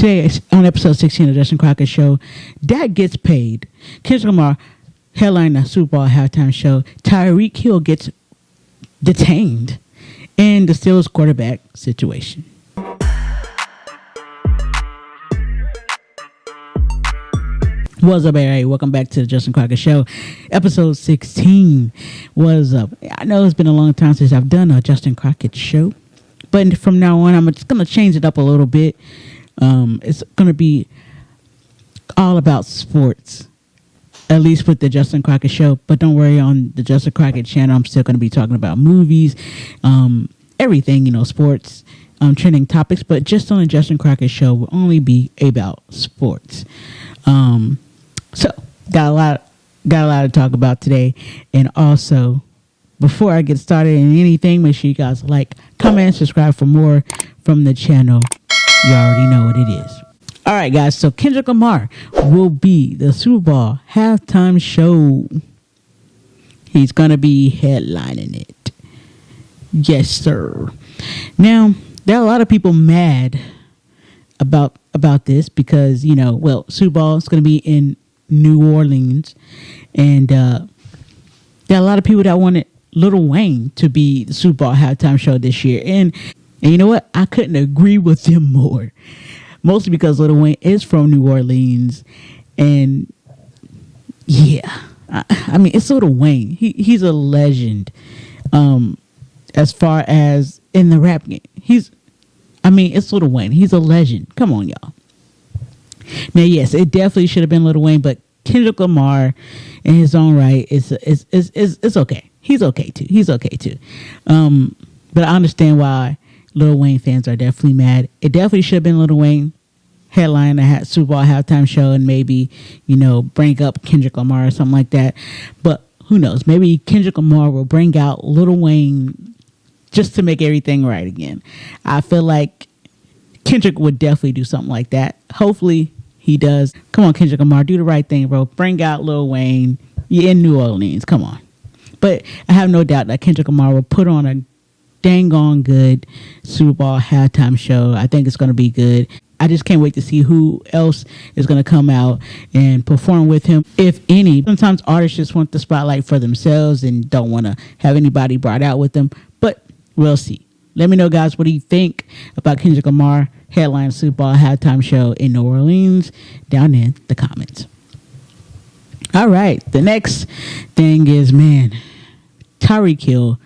Today on episode 16 of Justin Crockett Show, Dak gets paid. Kendrick Lamar headlined the Super Bowl halftime show. Tyreek Hill gets detained. And the Steelers quarterback situation. What's up, everybody? Welcome back to the Justin Crockett Show. Episode 16. What's up? I know it's been a long time since I've done a Justin Crockett Show. But from now on, I'm just going to change it up a little bit. It's going to be all about sports, at least with the Justin Crockett Show. But don't worry, on the Justin Crockett channel, I'm still going to be talking about movies, everything, sports, trending topics. But just on the Justin Crockett Show will only be about sports. So got a lot to talk about today. And also, before I get started in anything, make sure you guys like, comment, and subscribe for more from the channel. You already know what it is. All right, guys. So Kendrick Lamar will be the Super Bowl halftime show. He's going to be headlining it. Yes, sir. Now, there are a lot of people mad about this because, Super Bowl is going to be in New Orleans. And there are a lot of people that wanted Lil Wayne to be the Super Bowl halftime show this year. And you know what? I couldn't agree with them more. Mostly because Lil Wayne is from New Orleans. And yeah, I mean, it's Lil Wayne. He's a legend as far as in the rap game. It's Lil Wayne. He's a legend. Come on, y'all. Now, yes, it definitely should have been Lil Wayne, but Kendrick Lamar in his own right is okay. He's okay too. But I understand why Lil Wayne fans are definitely mad. It definitely should have been Lil Wayne headline a Super Bowl halftime show and maybe, bring up Kendrick Lamar or something like that. But who knows? Maybe Kendrick Lamar will bring out Lil Wayne just to make everything right again. I feel like Kendrick would definitely do something like that. Hopefully he does. Come on, Kendrick Lamar, do the right thing, bro. Bring out Lil Wayne. You're in New Orleans. Come on. But I have no doubt that Kendrick Lamar will put on a dang on good Super Bowl halftime show. I think it's going to be good. I just can't wait to see who else is going to come out and perform with him, if any. Sometimes artists just want the spotlight for themselves and don't want to have anybody brought out with them, but we'll see. Let me know, guys, what do you think about Kendrick Lamar headline Super Bowl halftime show in New Orleans down in the comments. All right, the next thing is, Tyreek Hill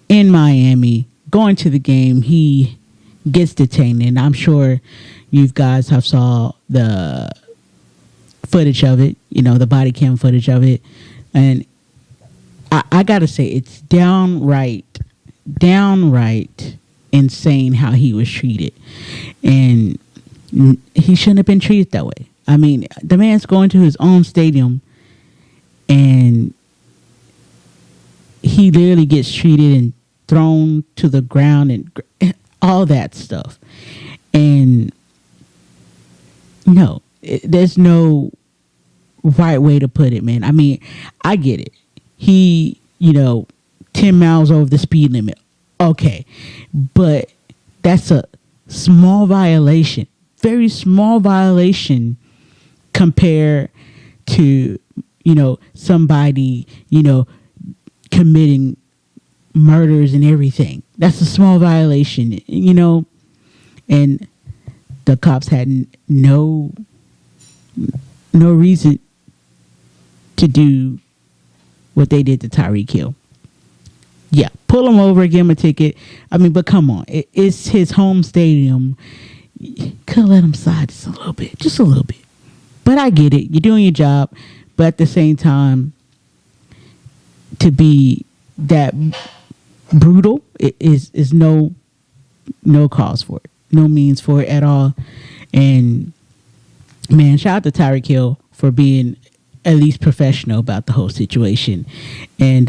in Miami, going to the game, he gets detained, and I'm sure you guys have saw the footage of it, the body cam footage of it, and I gotta say, it's downright insane how he was treated, and he shouldn't have been treated that way. I mean, the man's going to his own stadium, and he literally gets treated and thrown to the ground and all that stuff. And there's no right way to put it, man. I mean, I get it. He, 10 miles over the speed limit. Okay. But that's a small violation, very small violation compared to, somebody, committing murders and everything. That's a small violation, and the cops had no reason to do what they did to Tyreek Hill. Yeah, pull him over, give him a ticket. I mean, but come on, it's his home stadium. Could let him slide just a little bit. But I get it. You're doing your job, but at the same time, to be that brutal is no cause for it, no means for it at all. And man, shout out to Tyreek Hill for being at least professional about the whole situation. And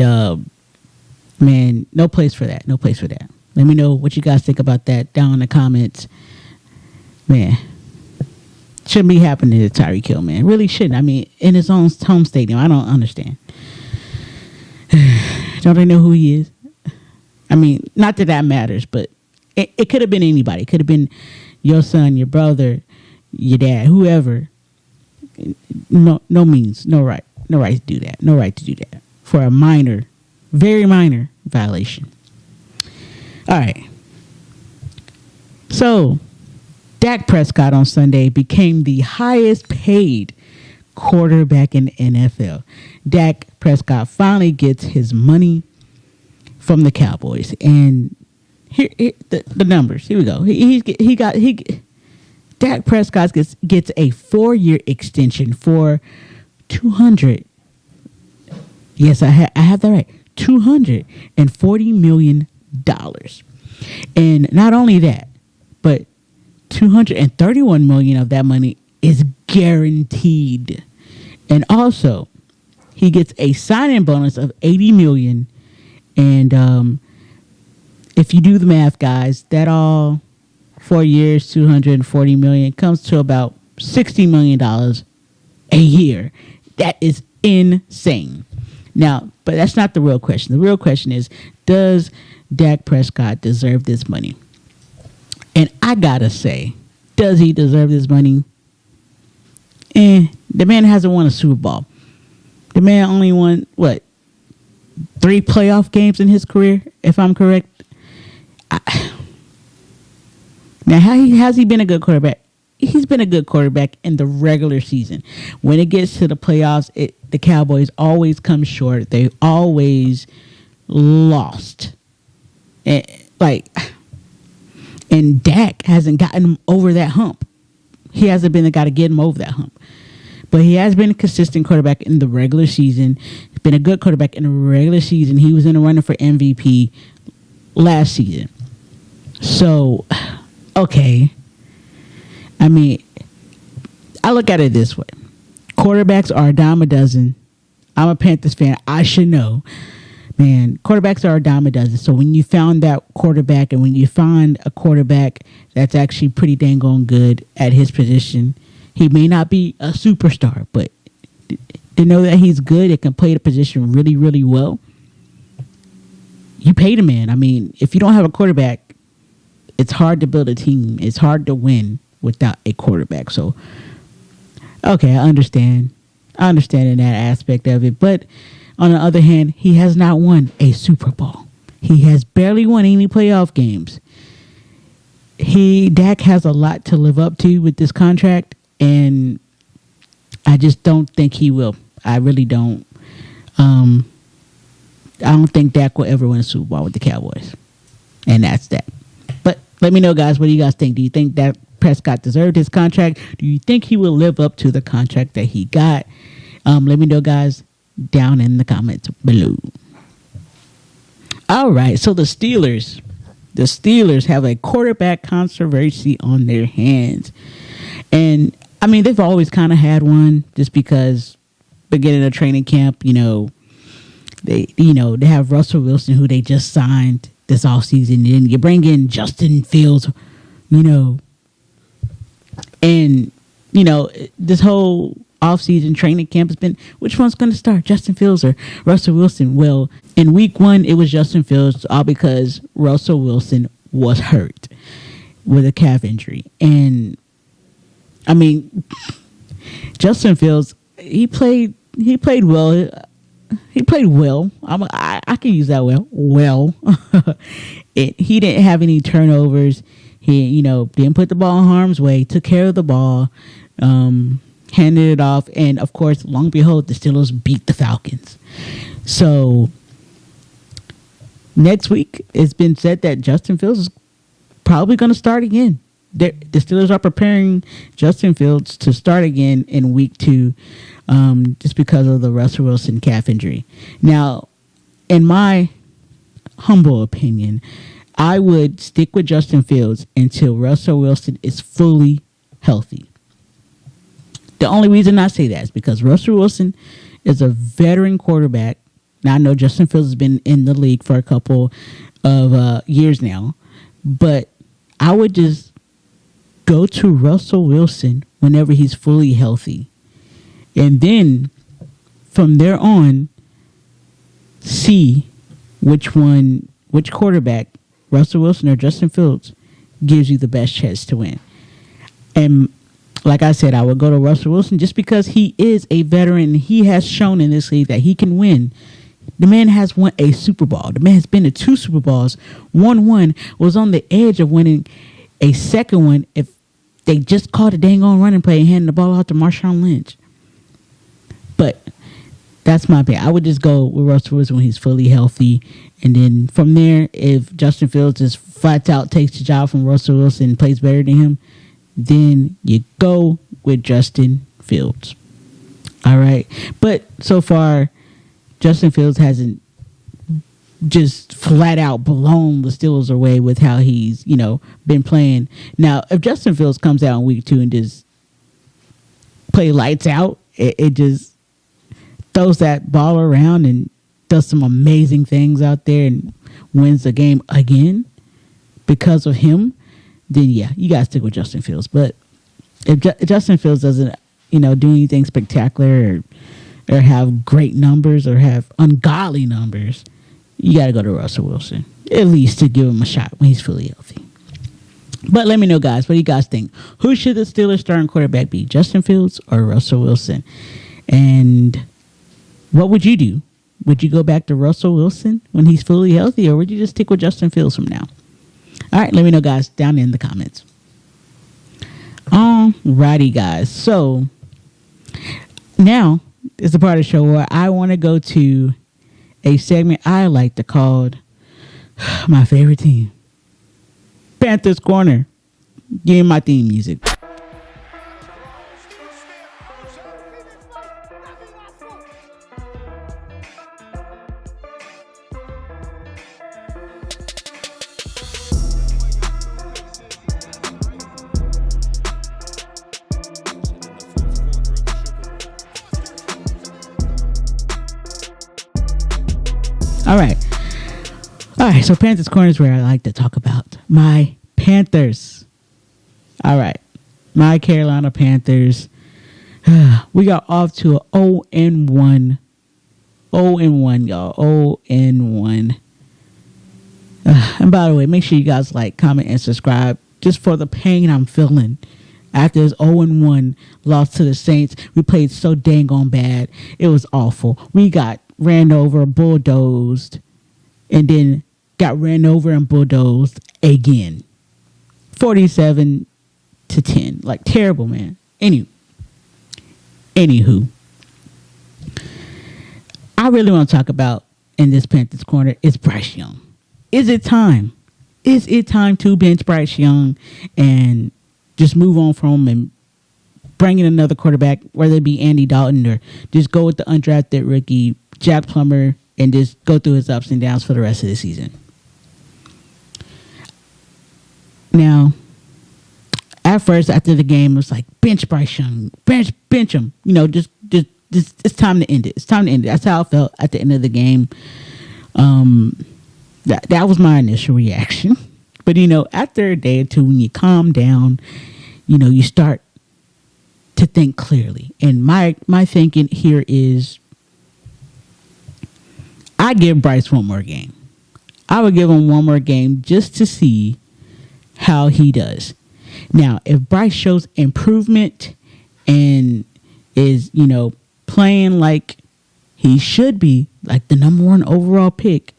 man, no place for that. Let me know what you guys think about that down in the comments. Man, shouldn't be happening to Tyreek Hill, man. Really shouldn't. I mean, in his own home stadium. I don't understand. Don't they know who he is? I mean, not that matters, but it could have been anybody. It could have been your son, your brother, your dad, whoever, no right to do that. No right to do that for a minor, very minor violation. All right. So, Dak Prescott on Sunday became the highest paid quarterback in the NFL. Dak Prescott finally gets his money from the Cowboys, and here the numbers. Here we go. Dak Prescott gets a 4-year extension for $200. Yes, I have that right. $240 million. And not only that, but $231 million of that money is guaranteed. And also, he gets a sign-in bonus of $80 million. And if you do the math, guys, that all 4 years, $240 million comes to about $60 million a year. That is insane. Now, but that's not the real question. The real question is, does Dak Prescott deserve this money? And I gotta say, does he deserve this money? The man hasn't won a Super Bowl. The man only won, 3 playoff games in his career, if I'm correct. Now, has he been a good quarterback? He's been a good quarterback in the regular season. When it gets to the playoffs, the Cowboys always come short. They always lost. And Dak hasn't gotten him over that hump. He hasn't been the guy to get him over that hump. But he has been a consistent quarterback in the regular season. He's been a good quarterback in the regular season. He was in the running for MVP last season. So, okay. I mean, I look at it this way. Quarterbacks are a dime a dozen. I'm a Panthers fan. I should know. Man, quarterbacks are a dime a dozen. So when you found that quarterback, and when you find a quarterback that's actually pretty dang on good at his position, he may not be a superstar, but to know that he's good and can play the position really, really well, you pay the man. I mean, if you don't have a quarterback, it's hard to build a team. It's hard to win without a quarterback. So, okay, I understand. I understand in that aspect of it. But on the other hand, he has not won a Super Bowl. He has barely won any playoff games. Dak has a lot to live up to with this contract, and I just don't think he will. I really don't. I don't think Dak will ever win a Super Bowl with the Cowboys. And that's that. But let me know, guys, what do you guys think? Do you think Dak Prescott deserved his contract? Do you think he will live up to the contract that he got? Let me know, guys, down in the comments below. All right, so the Steelers have a quarterback controversy on their hands. And I mean, they've always kind of had one, just because beginning of training camp, they have Russell Wilson, who they just signed this offseason, and you bring in Justin Fields, and this whole offseason training camp has been, which one's going to start, Justin Fields or Russell Wilson? Well, in week 1, it was Justin Fields, all because Russell Wilson was hurt with a calf injury. And I mean, Justin Fields, he played well. He played well. I can use that well. He didn't have any turnovers. He, didn't put the ball in harm's way. Took care of the ball. Handed it off. And, of course, long and behold, the Steelers beat the Falcons. So, next week, it's been said that Justin Fields is probably going to start again. The Steelers are preparing Justin Fields to start again in week 2, just because of the Russell Wilson calf injury. Now, in my humble opinion, I would stick with Justin Fields until Russell Wilson is fully healthy. The only reason I say that is because Russell Wilson is a veteran quarterback. Now, I know Justin Fields has been in the league for a couple of years now, but I would just go to Russell Wilson whenever he's fully healthy. And then from there on, see which quarterback, Russell Wilson or Justin Fields, gives you the best chance to win. And like I said, I would go to Russell Wilson just because he is a veteran. He has shown in this league that he can win. The man has won a Super Bowl. The man has been to 2 Super Bowls. Won one, was on the edge of winning a second one if they just called a dang on running play and handed the ball out to Marshawn Lynch. But that's my pick. I would just go with Russell Wilson when he's fully healthy. And then from there, if Justin Fields just flat out takes the job from Russell Wilson and plays better than him, then you go with Justin Fields. All right. But so far, Justin Fields hasn't just flat out blown the Steelers away with how he's, been playing. Now, if Justin Fields comes out in week 2 and just play lights out, it just throws that ball around and does some amazing things out there and wins the game again because of him, then yeah, you got to stick with Justin Fields. But if Justin Fields doesn't, do anything spectacular or have great numbers or have ungodly numbers, you got to go to Russell Wilson, at least to give him a shot when he's fully healthy. But let me know, guys, what do you guys think? Who should the Steelers starting quarterback be, Justin Fields or Russell Wilson? And what would you do? Would you go back to Russell Wilson when he's fully healthy, or would you just stick with Justin Fields from now? All right, let me know, guys, down in the comments. Alrighty, guys. So now is the part of the show where I want to go to a segment I like to call my favorite team, Panthers Corner. Give me my theme music. All right, so Panthers Corner is where I like to talk about my Panthers. All right, my Carolina Panthers. We got off to a 0-1. 0-1, y'all. 0-1. And by the way, make sure you guys like, comment, and subscribe just for the pain I'm feeling after this 0-1 loss to the Saints. We played so dang on bad. It was awful. We got ran over, bulldozed, and then got ran over and bulldozed again. 47-10. Like, terrible, man. Anywho. I really want to talk about in this Panthers Corner is Bryce Young. Is it time? Is it time to bench Bryce Young and just move on from him and bring in another quarterback, whether it be Andy Dalton or just go with the undrafted rookie Jack Plummer and just go through his ups and downs for the rest of the season? Now, at first, after the game, it was like, bench Bryce Young. Bench him. Just it's time to end it. It's time to end it. That's how I felt at the end of the game. That was my initial reaction. But, after a day or two, when you calm down, you start to think clearly. And my thinking here is, I give Bryce one more game. I would give him one more game just to see how he does. Now, if Bryce shows improvement and is, playing like he should be, like the number 1 overall pick,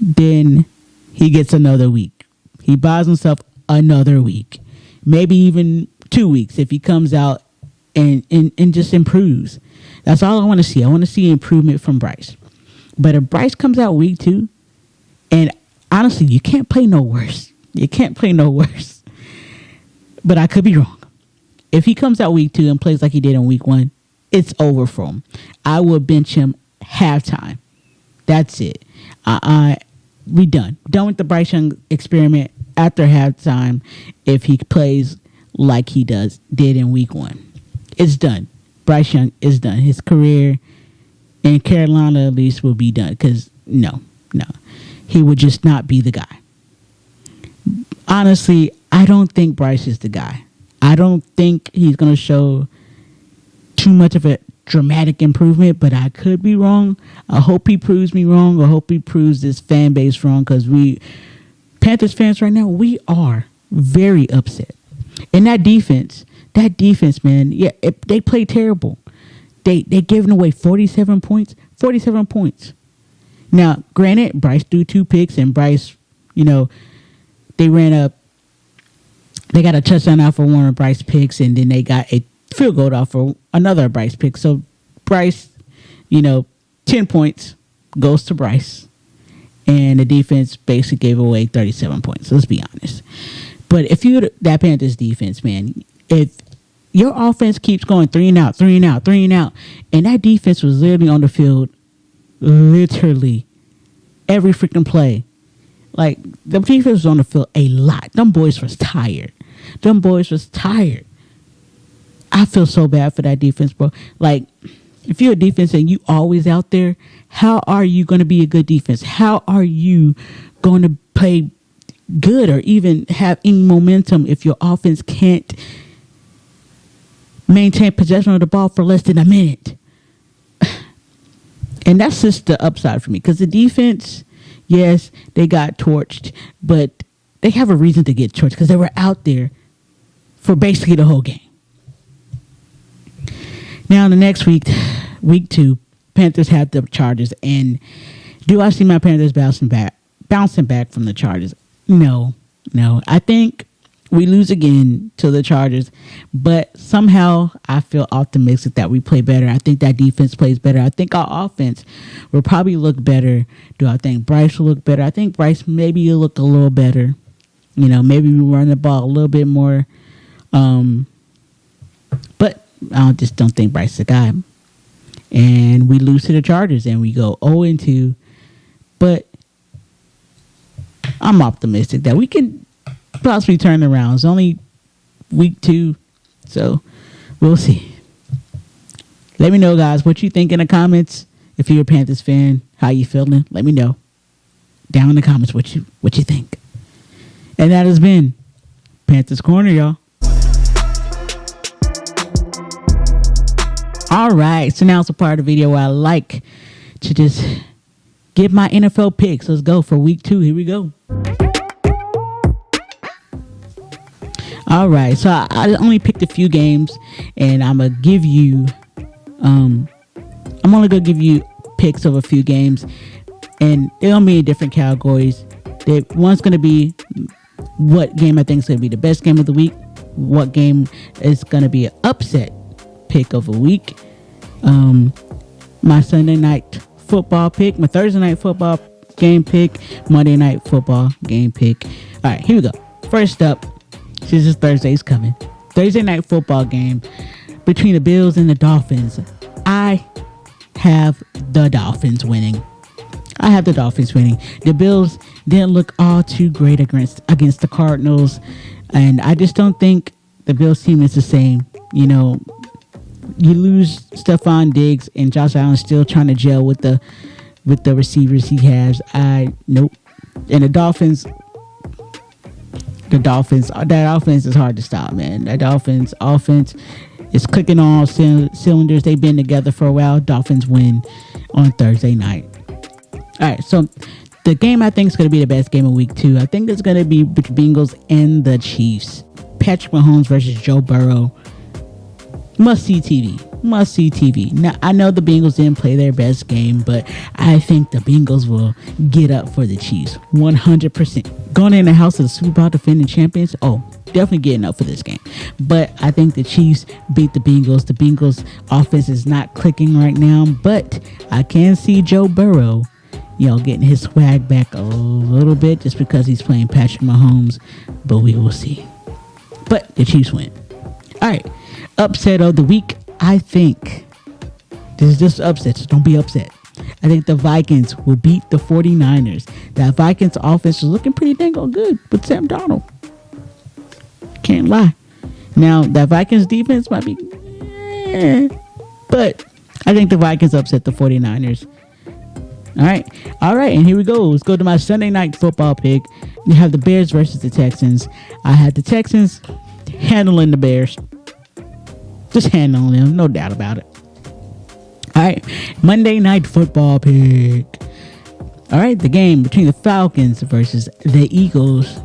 then he gets another week. He buys himself another week. Maybe even 2 weeks if he comes out and just improves. That's all I want to see. I want to see improvement from Bryce. But if Bryce comes out week 2, and honestly, you can't play no worse. You can't play no worse. But I could be wrong. If he comes out week 2 and plays like he did in week 1, it's over for him. I will bench him halftime. That's it. We done. Done with the Bryce Young experiment after halftime if he plays like he did in week 1. It's done. Bryce Young is done. His career in Carolina at least will be done because no. He would just not be the guy. Honestly, I don't think Bryce is the guy. I don't think he's going to show too much of a dramatic improvement, but I could be wrong. I hope he proves me wrong. I hope he proves this fan base wrong because Panthers fans right now, we are very upset. And that defense, man, yeah, they play terrible. They giving away 47 points. 47 points. Now, granted, Bryce threw 2 picks, and Bryce, they got a touchdown off of one of Bryce picks, and then they got a field goal off of another Bryce pick. So Bryce, 10 points goes to Bryce, and the defense basically gave away 37 points. Let's be honest. But if you're that Panthers defense, man, if your offense keeps going 3 and out, and that defense was literally on the field, literally every freaking play. Like, the defense was on the field a lot. Them boys was tired. I feel so bad for that defense, bro. Like, if you're a defense and you always out there, how are you going to be a good defense? How are you going to play good or even have any momentum if your offense can't maintain possession of the ball for less than a minute? And that's just the upside for me, because the defense, yes, they got torched, but they have a reason to get torched because they were out there for basically the whole game. Now, the next week 2, Panthers have the Chargers, and do I see my Panthers bouncing back from the Chargers? No. I think we lose again to the Chargers, but somehow I feel optimistic that we play better. I think that defense plays better. I think our offense will probably look better. Do I think Bryce will look better? I think Bryce maybe will look a little better. Maybe we run the ball a little bit more. But I just don't think Bryce is the guy. And we lose to the Chargers, and we go 0-2. But I'm optimistic that we can possibly turn around. It's only week 2, so we'll see. Let me know, guys, what you think in the comments. If you're a Panthers fan, how you feeling? Let me know down in the comments what you think. And that has been Panthers Corner, y'all. All right, so now it's a part of the video where I like to just give my NFL picks. Let's go for week 2. Here we go. All right, so I only picked a few games, and I'm gonna give you, I'm only gonna give you picks of a few games, and they're gonna be in different categories. One's gonna be what game I think is gonna be the best game of the week. What game is gonna be an upset pick of a week. My Sunday night football pick, my Thursday night football game pick, Monday night football game pick. All right, here we go. First up, since it's Thursday's coming, Thursday night football game between the Bills and the Dolphins. I have the Dolphins winning. The Bills didn't look all too great against the Cardinals, and I just don't think the Bills team is the same. You lose Stephon Diggs, and Josh Allen's still trying to gel with the receivers he has. Nope. And the Dolphins, that offense is hard to stop, man. That Dolphins offense is clicking on all cylinders. They've been together for a while. Dolphins win on Thursday night. All right, so the game I think is going to be the best game of week 2. I think it's going to be the Bengals and the Chiefs. Patrick Mahomes versus Joe Burrow. Must see TV. Now, I know the Bengals didn't play their best game, but I think the Bengals will get up for the Chiefs 100%. Going in the house of the Super Bowl defending champions, definitely getting up for this game. But I think the Chiefs beat the Bengals. The Bengals offense is not clicking right now, but I can see Joe Burrow, getting his swag back a little bit just because he's playing Patrick Mahomes, but we will see. But the Chiefs win. All right. Upset of the week, I think. This is just upset, so don't be upset. I think the Vikings will beat the 49ers. That Vikings offense is looking pretty dang good with Sam Darnold. Can't lie. Now, that Vikings defense might be but I think the Vikings upset the 49ers. All right, and here we go. Let's go to my Sunday night football pick. You have the Bears versus the Texans. I had the Texans handling the Bears. Just handling them, no doubt about it. All right, Monday night football pick. All right, the game between the Falcons versus the Eagles.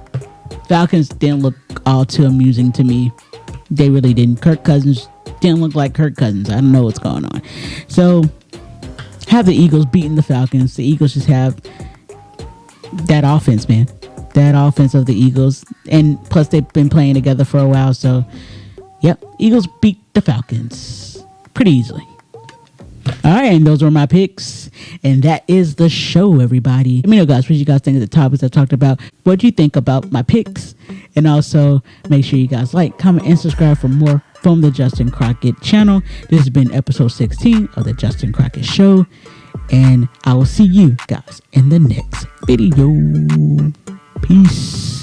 Falcons didn't look all too amusing to me. They really didn't. Kirk Cousins didn't look like Kirk Cousins. I don't know what's going on. So, have the Eagles beating the Falcons. The Eagles just have that offense, man. That offense of the Eagles. And plus, they've been playing together for a while. So, yep. Eagles beat the Falcons pretty easily. All right, and those were my picks, and that is the show, everybody. Let me know, guys, what you guys think of the topics I talked about. What do you think about my picks? And also, make sure you guys like, comment, and subscribe for more from the Justin Crockett channel. This has been episode 16 of the Justin Crockett Show, and I will see you guys in the next video. Peace.